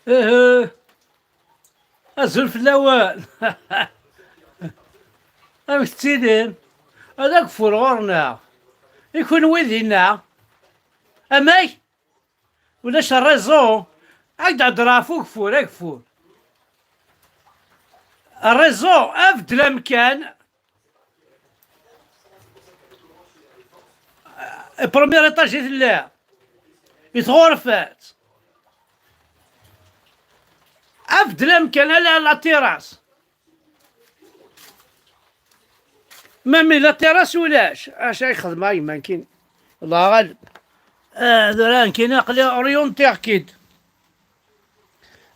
إيه أزول في الأول. أمك تسيدين هذاك فرغورنا يكون ويدينا أماي ولاش الريزو أقعد رافوك فور أكفور الريزو أفضل أمكان بروميير إيطاج لا يتغرفات أفضل أمكان على لا تيراس مامي لا تيراس ولاش اش يخدم هاي ما كاين الله غالب ذران كاين عقلي اورينتي اكيد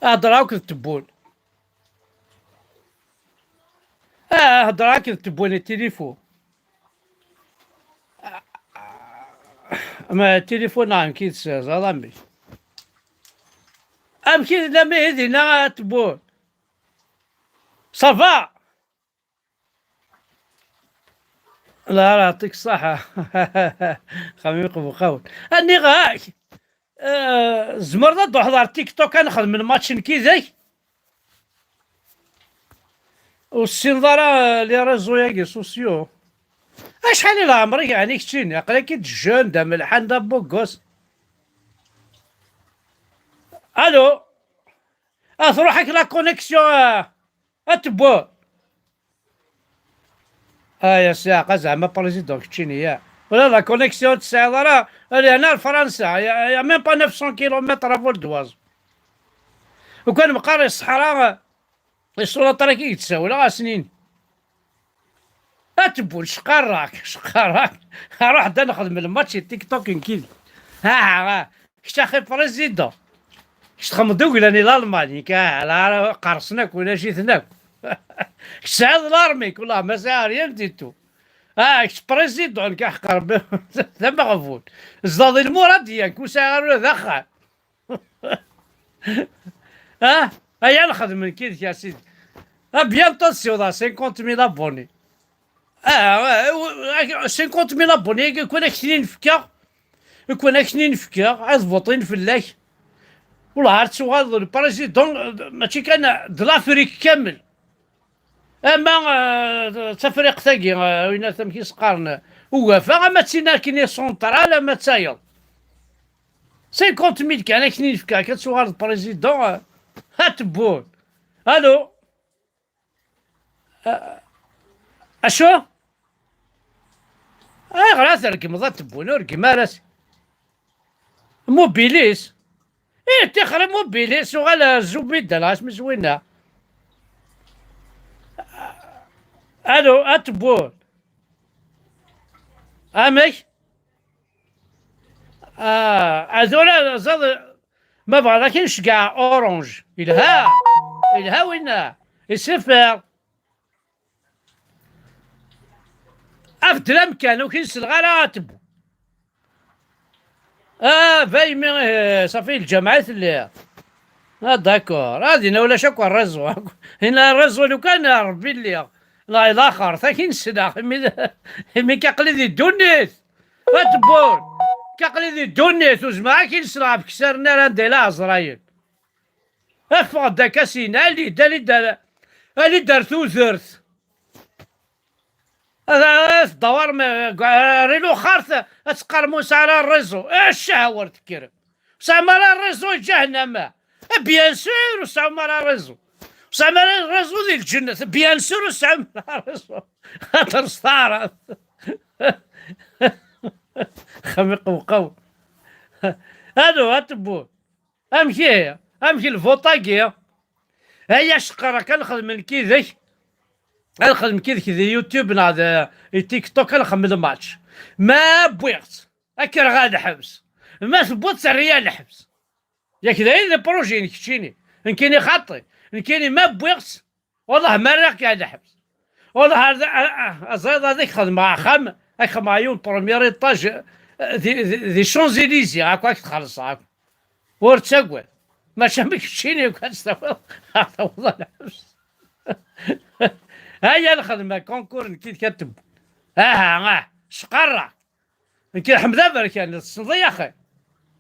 هضراو كتبون هضراو كتبون التليفون ما التليفون نعم كيتساز هذا مي ام كي لا مي هذينا تبون صافا لا يعطيك الصحة. خميق بخون اني غاك زمرنا دوح على تيك توك نخدم من ماتش كيزاي والسنظرة لي ريزو ياكي سوسيو اشحال العمر يعني كتشيني عقلك كي تجون دا ملحان دا بوكوس الو تروحك لا كونيكسيون اتبو يا ساقه زعما بريزيدون كتشيني يا ولا لا كونيكسيون تسعود راه هنا لفرنسا يا ميم با 900 كيلومتر فول دواز وكان مقاري الصحراء السلطه راه كي تساوي لا سنين اتبول شقراك روح دا نخدم الماتش تيك توك نكيل كش اخي بريزيدون كش تخمضو راني الالماني لا قرصناك ولا جيتناك كش سعد الارميك والله ما ساهر يمديتو كش بريزيدون كحقر ذا مغفول زاد المراد ديالك وساهر ذخر هيا نخدم من كيف يا سيدي بيانتو سيودا 50,000 ابوني 50,000 ابوني يكون كثير نفكا يكون كثير نفكا عاد فوطين فلاك والله عاد سوغاد البريزيدون ماشي كان دلافريك كامل اما تفريق ثاقي وين ثم كيسقارن ووافا ما تسينا كيني سونترال ما تسايل 50,000 كان كثير نفكا كتسوغاد البريزيدون هاتبون الو اشو غراس ركم تبون وركم راسي موبيليس تخرب موبيليس وغالا الزبيدة لاش مزوينة الو اتبون امي هذولا زاد ما بغا كاينش كاع اورانج الها وين يسفر افضل امكان وكينسل غير تبو فايمي صافي الجامعات اللي داكور هادينا ولا شكو الرزو هنا الرزو لو كان ربي اللي لا الاخر ثاكين السنة مي كقليدي الدونيس فتبون كقليدي الدونيس وزمع كينسل بكسرنا راندي لا عزرايل افقد داك سينا اللي دارتو زرت هذا الدوار ريلو خارثة تقرموس على الريزو الشهوة تكرم سامر الريزو جهنم بيان سور وسامر الريزو سامر الريزو ذي الجنة بيان سور وسامر الريزو خاطر صارت خمق وقول هادو هاتبو امشي الفوطاكيا هيا شقرا كنخدم الكيذي نخدم كذا يوتيوب هذا تيك توك نخدم الماتش ما بغيت اكر غاد حبس ما ثبوت ريال حبس يا كذا اذا بروجي نكتشيني نكيني خاطي نكيني ما بغيت والله ما راك قاعد حبس والله هذا زيد هذيك خدم مع خم عيون بروميير ايطاج ذي شونزيليزي هاكاك تخلص هاك ورتسقوى ما شامك تشيني وكتستوى والله الحبس. هيا الخدمة كونكور نكيد كتب شقرة نكيد حمدا بركان الصندي يا اخي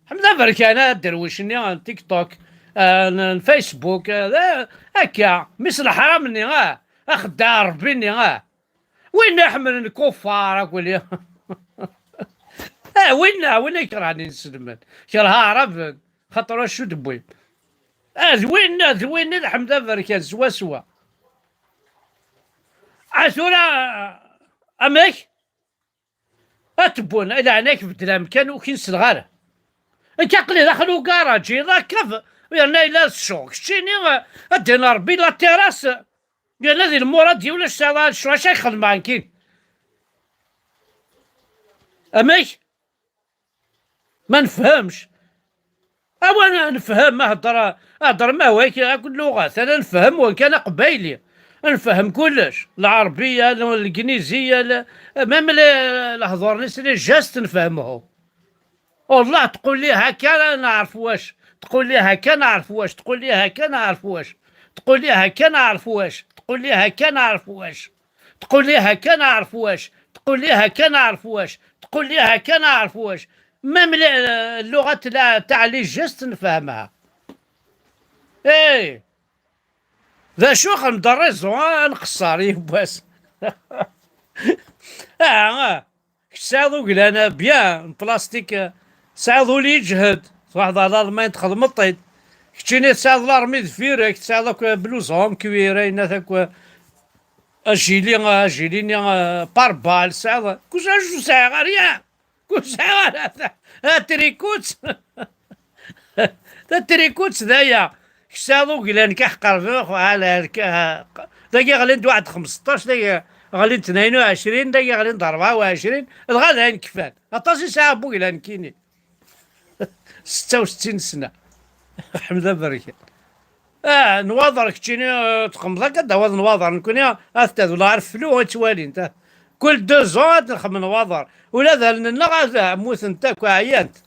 حمدا بركان الدرويشني تيك توك الفيسبوك هكا مثل حرامني اخدع ربيني وين نحمل الكفار اقول يا وين يكرهني نسلم كره عرب خاطر شو دبوي زوين الحمد بركات سوا عاشورا امك اتبون الى عناك بدل مكان وكين صغار انت عقلي دخلوا كراجي ذا كيف يعني الى السوق شتيني ادينا ربي لا تيراس قال هذه المراد ولا اشتغل شو اش يخدم عنكين امك ما نفهمش او انا نفهم ما هضر ما هو كل لغات انا نفهم وان كان قبايلي نفهم كلش العربيه الانجليزيه ميم الهضور نسري جاست نفهمه والله تقول لي هكا نعرف واش تقول لي هكا نعرف واش تقول لي هكا نعرف واش تقول لي هكا نعرف واش تقول لي هكا نعرف واش تقول لي هكا نعرف واش تقول لي هكا نعرف واش تقول لي هكا نعرف واش ميم اللغه تاع لي جيست نفهمها ايه ذا شو ندرسو نقصر يباس ساعدو قلانا بيان بلاستيك ساعدو لي يجهد واحد على الالمان تخدم الطيد كتشيني تساعد الارمي دفيرك تساعدك بلوزهم كويرين هذاك اجيليني باربال ساعد كوش شو ساعد ريان كوش ساعد تريكوت تريكوت ذايا كسادو قلان كحقر فوق على داكي غالين واحد 15 داكي غالين 22 داكي غالين 24 الغدا كفان عطاسي ساعة بو قلان كيني 66 سنة حمد بركة نواظر كتشيني تقمضا كداوض نواظر نكوني اثاث ولا عرف فلو توالي انت كل 2 زون نخدم نواظر ولا ذا لنا موت انت عيانت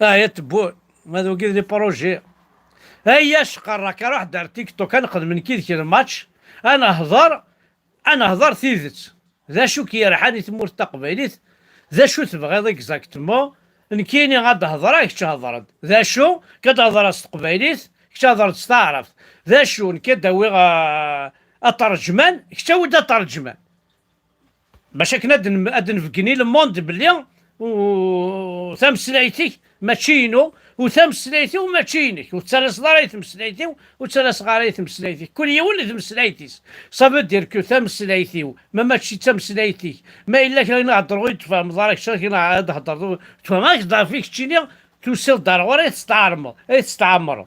هي تبون هذا كي لي بروجي هيا شقر راك روح دار تيك توك نخدم من كي الماتش انا هضر ثيثت ذا شو كي رحاني تمور تقبيليت ذا شو تبغي اكزاكتومون نكيني غاد هضره كش هضرت ذا شو كتهضر تقبيليت كش هضرت تعرف ذا شو نكداوي اترجمان كش ود ترجمان باش كنا نفكني الموند بلي وثم سلايتي ماشينو وثم سلايتي وماشينك وثلاث ضرايت مسلايتي وثلاث غرايت مسلايتي كل يولد مسلايتيس صافي دير كو ثم سلايتي ما ماشي ثم سلايتي ما الا كان نهضروا تفهم ضرك شنو كاين نهضر تفهمك ضار فيك تشيني توصل دار ورا تستعمروا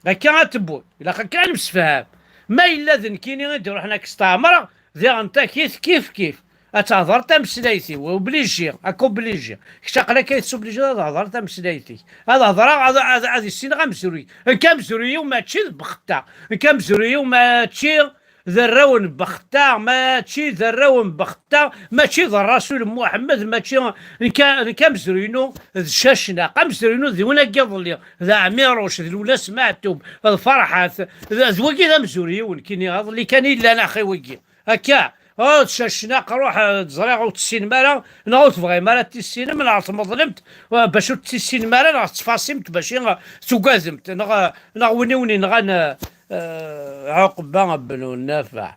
هكا تبون الا كان مسفهم ما الا ذن كيني نديرو حنا كستعمر ذي انت كيف اتهضر تمسلايتي وبليجي اكو بليجي شقلا كيتسو بليجي هضر تمسلايتي هذا هضره هذه السين غمسوري كمسوري وماشي بختا كمسوري وماشي ذراون بختا ماشي ذراون بختا ماشي ذا الرسول محمد ماشي كمسورينو شاشنا قمسورينو ذي ونا قبل ذا عميروش ذي ولا سمعتو الفرحات ذوقي ذا مسوريون كيني هذا اللي كان الا انا اخي وقي هكا شاشنا روح تزريع وتسين مالا نغوت تبغي مالا تسين من عرفت مظلمت باش تسين مالا نغ تفاصمت باش تقازمت نغ وني نغا عقبة بنو النافع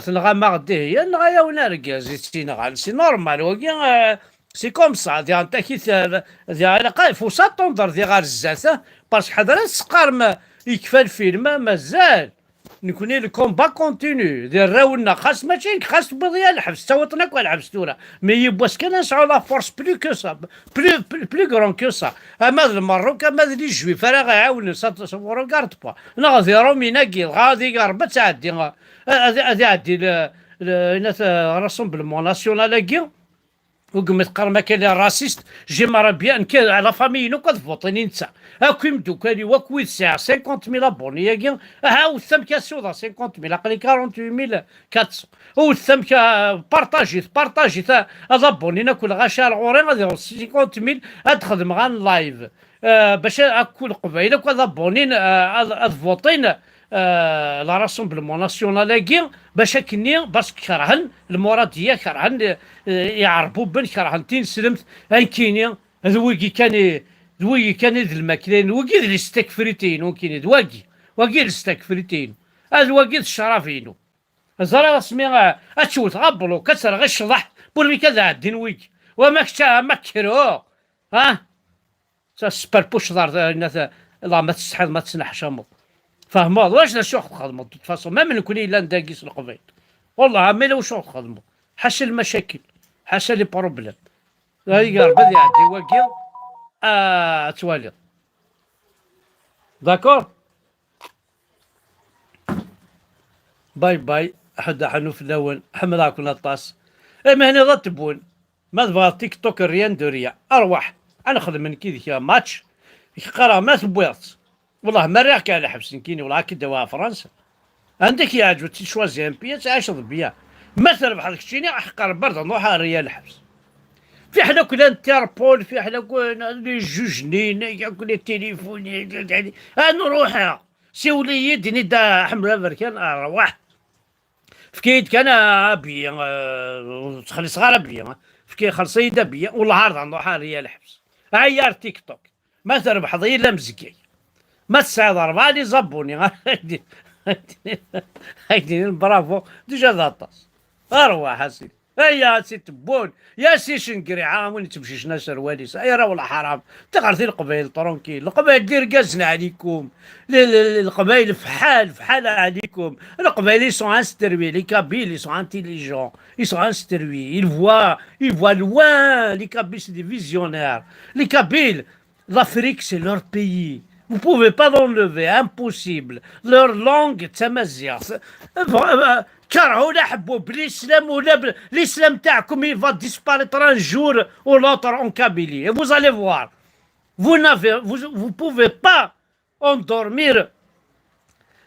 نغا ما غدي هي نغا يا ونركز سي نغا سي نورمال وكي سي كوم سا ديال انت كي ديال فوسا تنظر ديال غير الزاته باش حضرت سقار ما يكفى الفيلم مازال نكوني الكومبا كونتينيو ديال راولنا خاص ماشي خاص تبغي الحبس توطنك ولا حبس تورا مي يبواس كان نسعوا لا فورس بلو كو سا بلو غران كو سا اما المروك اما لي جوي فرا غيعاون ريغارد با غادي رومي ناكي غادي قرب تعدي غادي عدي راسومبلمون ناسيونال كي وقمت قرما كان راسيست جي مرا بيان كان على فامي نو كاد فوطيني نتا هاكو يمدو كان وكويت ساعه 50000 ابوني ياكي ها وثم كاسودا 50000 عقلي 48400 وثم بارطاجي هذا ابوني كل غاشار غوري غادي 50000 ادخل غان لايف باش اكل قبيله كذا بونين فوطين لا راسومبلمون ناسيونال كي باش كني باسكو كرهن المراديه كرهن يعربوا بن كرهن تين سلمت كيني هذا ويكي كان دوي كان ذ الماكلين وكي ذ الستيك فريتين وكاين واقي الستيك فريتين هذا واقي الشرافينو زرا سمي اتشوت غبلو كسر غير الشضح بورمي كذا عدين ويك وما كتا مكرو ها سبر بوش دار الناس الله ما تستحض ما تسنحش امو فهموا واش دا شوخ تخدموا دو فاصون ميم نكون الا نداقيس القبيل والله ما لو شوخ تخدموا حاشا المشاكل حاشا لي بروبليم هاي قال بدي عندي واقيل توالي داكور باي باي حدا حنو في اللون حملاكم الطاس اما هنا ضد تبون ما تبغى تيك توك ريان دو ريا ارواح انا خدم من كي ماتش قرا ما تبويض والله ما راك على حبس كيني والله كي دواها فرنسا عندك يا عجبك تشوازي ام بي تعيش بيا مثلا بحال كشيني حقر برد نروح ريال الحبس في حنا كنا انتربول في حنا كنا لي جوجنين ياكل التليفون يعني نروح سي ديني دا حمله بركان ارواح فكيت كان بيا تخلي صغار بيا فكي خلصي دا بيا والله عارض نروح ريال الحبس عيار تيك توك ما تربح ضي لا مزكي ما تساعد أربعة لي زبوني هايدين برافو ديجا ذاطاس أرواح سيدي يا سي تبون يا سي شنقري عامل تمشيش ناس رواليس يا راه ولا حرام تغرثي القبائل طرونكيل القبائل دير قازنا عليكم القبائل فحال عليكم القبائل سون انستروي لي كابيل سون انتيليجون سون انستروي ils voient loin les Kabyles c'est des visionnaires les Kabyles l'Afrique c'est leur pays. Vous ne pouvez pas l'enlever, impossible. Leur langue, تمزيغ. كرهوا لا حبوا بالاسلام ولا l'islam تاعكم il va disparaître un jour ou l'autre en Kabylie. Et vous allez voir. Vous pouvez pas endormir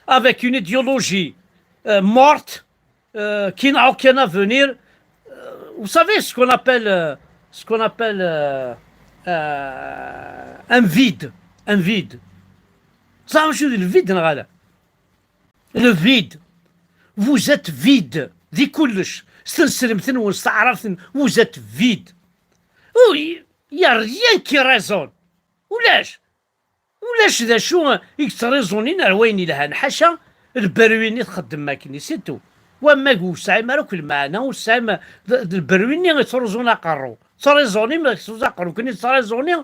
avec une idéologie morte qui n'a aucun avenir. Vous savez ce qu'on appelle un vide. Un vide. Ça شو الفيد نغالا لو فيد vous êtes vide ذي كلش استنسلمتن واستعرفتن vous êtes vide وي يا ريان كي ريزون ولاش ذا شو يكتريزونين رويني لها نحاشا البرويني تخدم ماكني سيتو وما وسعي ما راك المعنى وسعي ما البرويني يترزون قرو تريزوني ما يترزون قرو كني تريزوني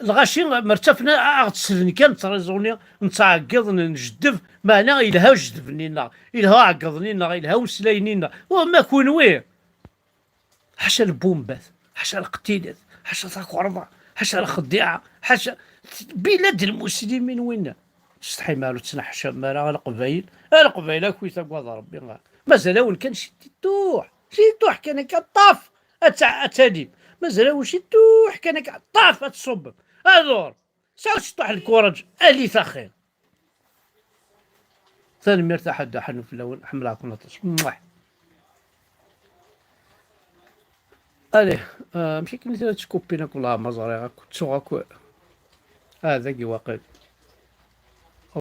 الغاشي مرتفنا اغتسلني كان تريزوني نتعقض نجدف معنا إلها جدفنينا إلها عقضنينا إلها وسلاينينا وما كونويه حاشا البومبات حاشا القتيلات حاشا تاكورضا حاشا الخديعة حاشا بلاد المسلمين وين تستحي مالو تسنح مالا القبايل كوي تقوى ربي مازال وين كان شي توح كان كطاف اتاليم مازال وين شي توح كان كطاف تصب هذور ساو تطيح الكورج الي ثخير ثاني مرتاح حدا حنو في الاول حملاكم لطش اليه مشي كنت تسكوبينا كلها مزاري كنت سوغاكو هذا كي واقع